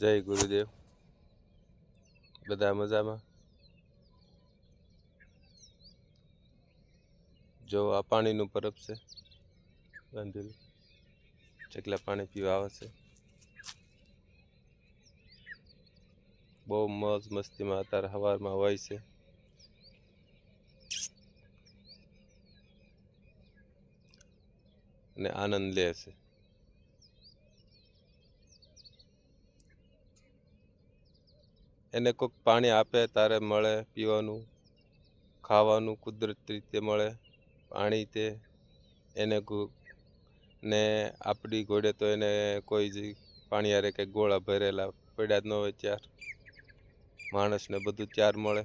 જય ગુરુદેવ. બધા મજામાં? જો આ પાણીનું પરબ છે બાંધેલું, ચકલા પાણી પીવા આવે છે. બહુ મોજ મસ્તીમાં અત્યારે સવારમાં હોય છે. અને આનંદ લે છે. એને કોઈક પાણી આપે તારે મળે પીવાનું, ખાવાનું કુદરતી રીતે મળે. પાણી તે એને ને આપણી ઘોડે તો એને કોઈ પાણી હારે કંઈક ગોળા ભરેલા પડ્યા જ ન હોય ચાર. માણસને બધું ચાર મળે.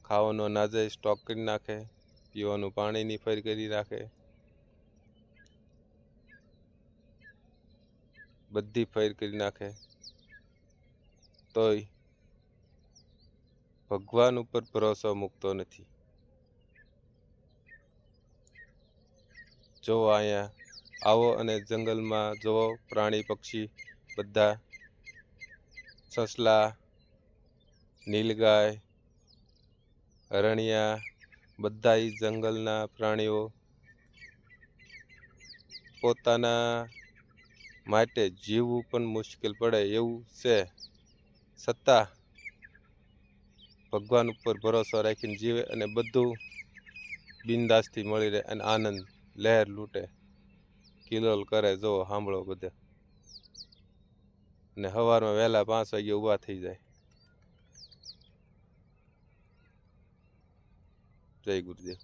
ખાવાનો અનાજે સ્ટોક કરી નાખે, પીવાનું પાણીની ફેર કરી રાખે, બધી ફેર કરી નાખે. તોય ભગવાન ઉપર ભરોસો મૂકતો નથી. જો અહીંયા આવો અને જંગલમાં જુઓ પ્રાણી પક્ષી બધા, સસલા, નીલગાય, હરણિયા, બધા જંગલના પ્રાણીઓ પોતાના માટે જીવવું પણ મુશ્કેલ પડે એવું છે, છતાં ભગવાન ઉપર ભરોસો રાખીને જીવે અને બધું બિંદાસથી મળી રહે અને આનંદ લહેર લૂંટે, કિલોલ કરે. જો સાંભળો બધા. અને સવારમાં વહેલા 5 વાગે ઊભા થઈ જાય. જય ગુરુદેવ.